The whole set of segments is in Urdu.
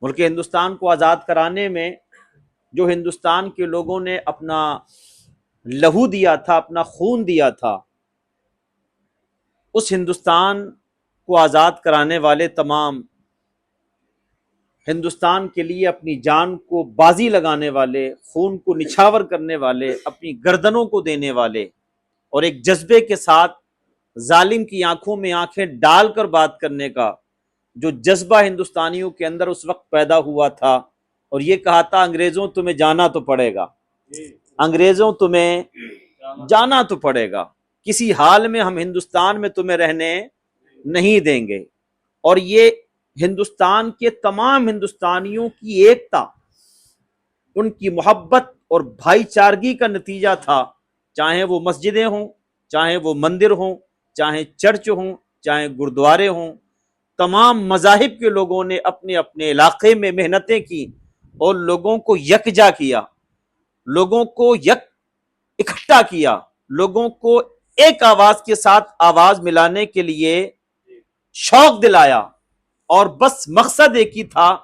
ملک ہندوستان کو آزاد کرانے میں جو ہندوستان کے لوگوں نے اپنا لہو دیا تھا، اپنا خون دیا تھا، اس ہندوستان کو آزاد کرانے والے تمام، ہندوستان کے لیے اپنی جان کو بازی لگانے والے، خون کو نچھاور کرنے والے، اپنی گردنوں کو دینے والے، اور ایک جذبے کے ساتھ ظالم کی آنکھوں میں آنکھیں ڈال کر بات کرنے کا جو جذبہ ہندوستانیوں کے اندر اس وقت پیدا ہوا تھا، اور یہ کہا تھا انگریزوں تمہیں جانا تو پڑے گا، انگریزوں تمہیں جانا تو پڑے گا، کسی حال میں ہم ہندوستان میں تمہیں رہنے نہیں دیں گے۔ اور یہ ہندوستان کے تمام ہندوستانیوں کی ایکتا، ان کی محبت اور بھائی چارگی کا نتیجہ تھا، چاہے وہ مسجدیں ہوں، چاہے وہ مندر ہوں، چاہے چرچ ہوں، چاہے گردوارے ہوں، تمام مذاہب کے لوگوں نے اپنے اپنے علاقے میں محنتیں کی اور لوگوں کو یکجا کیا، لوگوں کو اکٹھا کیا، لوگوں کو ایک آواز کے ساتھ آواز ملانے کے لیے شوق دلایا، اور بس مقصد ایک ہی تھا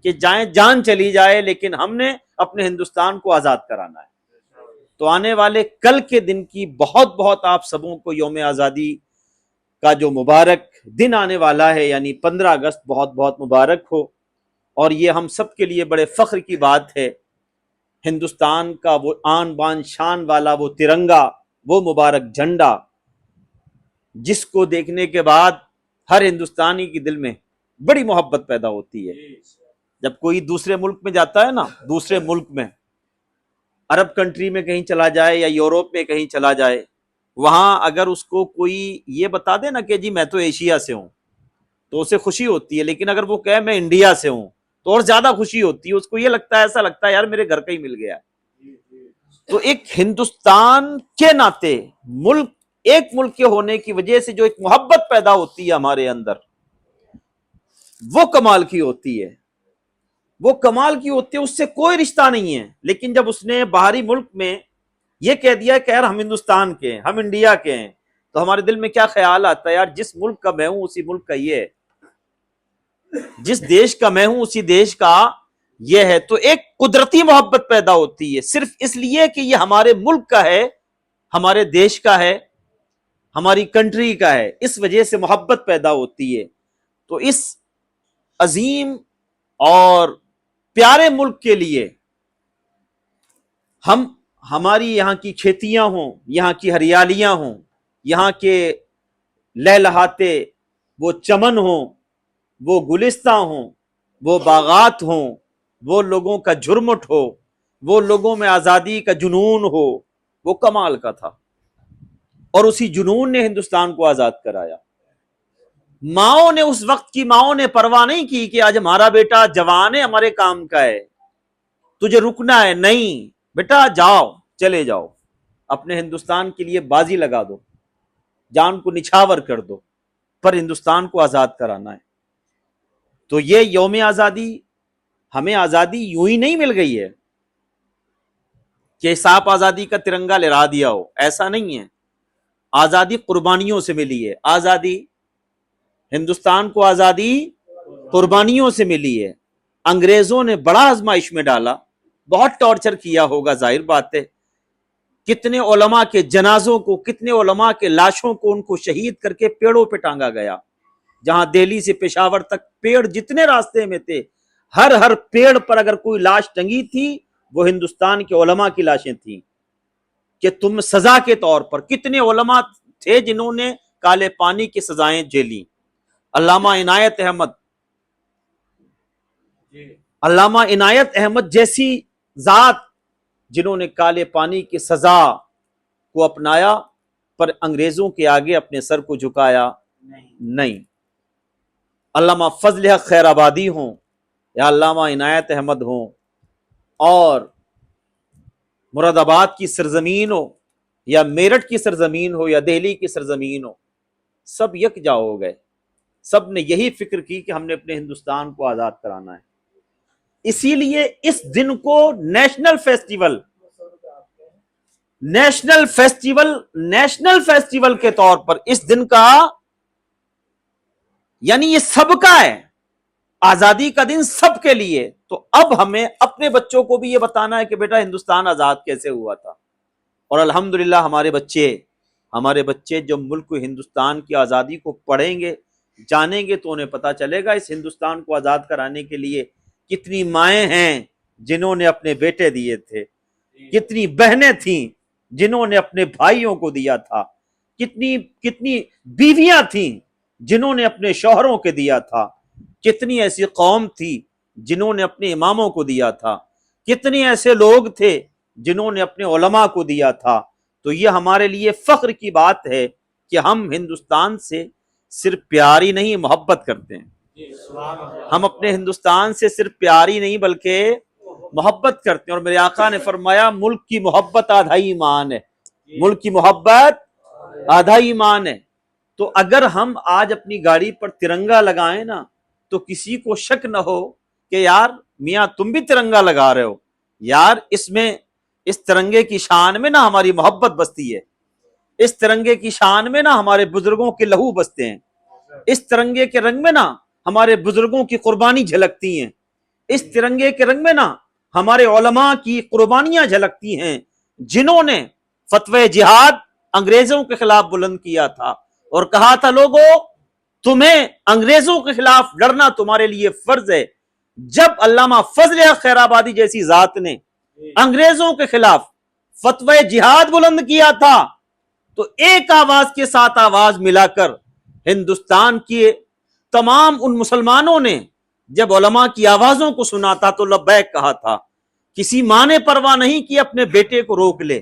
کہ جان چلی جائے لیکن ہم نے اپنے ہندوستان کو آزاد کرانا ہے۔ تو آنے والے کل کے دن کی بہت بہت آپ سبوں کو یوم آزادی کا جو مبارک دن آنے والا ہے، یعنی 15 اگست، بہت بہت مبارک ہو، اور یہ ہم سب کے لیے بڑے فخر کی بات ہے۔ ہندوستان کا وہ آن بان شان والا وہ ترنگا، وہ مبارک جھنڈا، جس کو دیکھنے کے بعد ہر ہندوستانی کی دل میں بڑی محبت پیدا ہوتی ہے۔ جب کوئی دوسرے ملک میں جاتا ہے نا، دوسرے ملک میں، عرب کنٹری میں کہیں چلا جائے یا یورپ میں کہیں چلا جائے، وہاں اگر اس کو کوئی یہ بتا دے نا کہ جی میں تو ایشیا سے ہوں، تو اسے خوشی ہوتی ہے، لیکن اگر وہ کہے میں انڈیا سے ہوں تو اور زیادہ خوشی ہوتی ہے، اس کو یہ لگتا ہے، ایسا لگتا ہے یار میرے گھر کا ہی مل گیا۔ تو ایک ہندوستان کے ناطے، ملک ایک ملک کے ہونے کی وجہ سے جو ایک محبت پیدا ہوتی ہے ہمارے اندر، وہ کمال کی ہوتی ہے، وہ کمال کی ہوتی ہے، اس سے کوئی رشتہ نہیں ہے۔ لیکن جب اس نے باہری ملک میں یہ کہہ دیا کہ یار ہم ہندوستان کے ہیں، ہم انڈیا کے ہیں، تو ہمارے دل میں کیا خیال آتا ہے، یار جس ملک کا میں ہوں اسی ملک کا یہ ہے، جس دیش کا میں ہوں اسی دیش کا یہ ہے۔ تو ایک قدرتی محبت پیدا ہوتی ہے، صرف اس لیے کہ یہ ہمارے ملک کا ہے، ہمارے دیش کا ہے، ہماری کنٹری کا ہے، اس وجہ سے محبت پیدا ہوتی ہے۔ تو اس عظیم اور پیارے ملک کے لیے ہماری یہاں کی کھیتیاں ہوں، یہاں کی ہریالیاں ہوں، یہاں کے لہلہاتے وہ چمن ہوں، وہ گلستاں ہوں، وہ باغات ہوں، وہ لوگوں کا جھرمٹ ہو، وہ لوگوں میں آزادی کا جنون ہو، وہ کمال کا تھا، اور اسی جنون نے ہندوستان کو آزاد کرایا۔ ماؤں نے، اس وقت کی ماؤں نے پرواہ نہیں کی کہ آج ہمارا بیٹا جوان ہے، ہمارے کام کا ہے، تجھے رکنا ہے، نہیں بیٹا جاؤ، چلے جاؤ، اپنے ہندوستان کے لیے بازی لگا دو، جان کو نچھاور کر دو، پر ہندوستان کو آزاد کرانا ہے۔ تو یہ یوم آزادی، ہمیں آزادی یوں ہی نہیں مل گئی ہے کہ صاحب آزادی کا ترنگا لہرا دیا ہو، ایسا نہیں ہے۔ آزادی قربانیوں سے ملی ہے، آزادی ہندوستان کو آزادی قربانیوں سے ملی ہے۔ انگریزوں نے بڑا آزمائش میں ڈالا، بہت ٹارچر کیا ہوگا، ظاہر بات ہے، کتنے علماء کے جنازوں کو، کتنے علماء کے لاشوں کو ان کو شہید کر کے پیڑوں پہ ٹانگا گیا، جہاں دہلی سے پشاور تک پیڑ جتنے راستے میں تھے، ہر پیڑ پر اگر کوئی لاش ٹنگی تھی وہ ہندوستان کے علماء کی لاشیں تھیں، کہ تم سزا کے طور پر۔ کتنے علماء تھے جنہوں نے کالے پانی کی سزائیں جھیلی، علامہ عنایت احمد، علامہ عنایت احمد جیسی ذات جنہوں نے کالے پانی کی سزا کو اپنایا، پر انگریزوں کے آگے اپنے سر کو جھکایا نہیں۔ علامہ فضل حق خیر آبادی ہوں یا علامہ عنایت احمد ہوں، اور مراد آباد کی سرزمین ہو یا میرٹھ کی سرزمین ہو یا دہلی کی سرزمین ہو، سب یکجا ہو گئے، سب نے یہی فکر کی کہ ہم نے اپنے ہندوستان کو آزاد کرانا ہے۔ اسی لیے اس دن کو نیشنل فیسٹیول کے طور پر اس دن کا، یعنی یہ سب کا ہے، آزادی کا دن سب کے لیے، تو اب ہمیں اپنے بچوں کو بھی یہ بتانا ہے کہ بیٹا ہندوستان آزاد کیسے ہوا تھا۔ اور الحمدللہ ہمارے بچے جب ملک ہندوستان کی آزادی کو پڑھیں گے، جانیں گے، تو انہیں پتہ چلے گا اس ہندوستان کو آزاد کرانے کے لیے کتنی مائیں ہیں جنہوں نے اپنے بیٹے دیے تھے، کتنی بہنیں تھیں جنہوں نے اپنے بھائیوں کو دیا تھا، کتنی بیویاں تھیں جنہوں نے اپنے شوہروں کے دیا تھا، کتنی ایسی قوم تھی جنہوں نے اپنے اماموں کو دیا تھا، کتنے ایسے لوگ تھے جنہوں نے اپنے علماء کو دیا تھا۔ تو یہ ہمارے لیے فخر کی بات ہے کہ ہم ہندوستان سے صرف پیار ہی نہیں، محبت کرتے ہیں۔ ہم اپنے ہندوستان سے صرف پیار ہی نہیں بلکہ محبت کرتے ہیں۔ اور میرے آقا نے فرمایا ملک کی محبت آدھا ایمان ہے، ملک کی محبت آدھا ایمان ہے۔ تو اگر ہم آج اپنی گاڑی پر ترنگا لگائیں نا، تو کسی کو شک نہ ہو کہ یار میاں تم بھی ترنگا لگا رہے ہو، یار اس ترنگے کی شان میں نا ہماری محبت بستی ہے، اس ترنگے کی شان میں نا ہمارے بزرگوں کے لہو بستے ہیں، اس ترنگے کے رنگ میں نا ہمارے بزرگوں کی قربانی جھلکتی ہیں، اس ترنگے کے رنگ میں نا ہمارے علماء کی قربانیاں جھلکتی ہیں، جنہوں نے فتوی جہاد انگریزوں کے خلاف بلند کیا تھا اور کہا تھا لوگوں تمہیں انگریزوں کے خلاف لڑنا تمہارے لیے فرض ہے۔ جب علامہ فضل حق خیر آبادی جیسی ذات نے انگریزوں کے خلاف فتوی جہاد بلند کیا تھا، تو ایک آواز کے ساتھ آواز ملا کر ہندوستان کے تمام ان مسلمانوں نے جب علماء کی آوازوں کو سنا تھا تو لبیک کہا تھا۔ کسی ماں نے پرواہ نہیں کی اپنے بیٹے کو روک لے،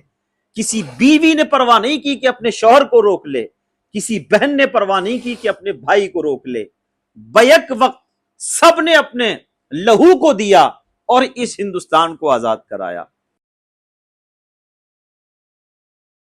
کسی بیوی نے پرواہ نہیں کی کہ اپنے شوہر کو روک لے، کسی بہن نے پرواہ نہیں کی کہ اپنے بھائی کو روک لے، بیک وقت سب نے اپنے لہو کو دیا اور اس ہندوستان کو آزاد کرایا۔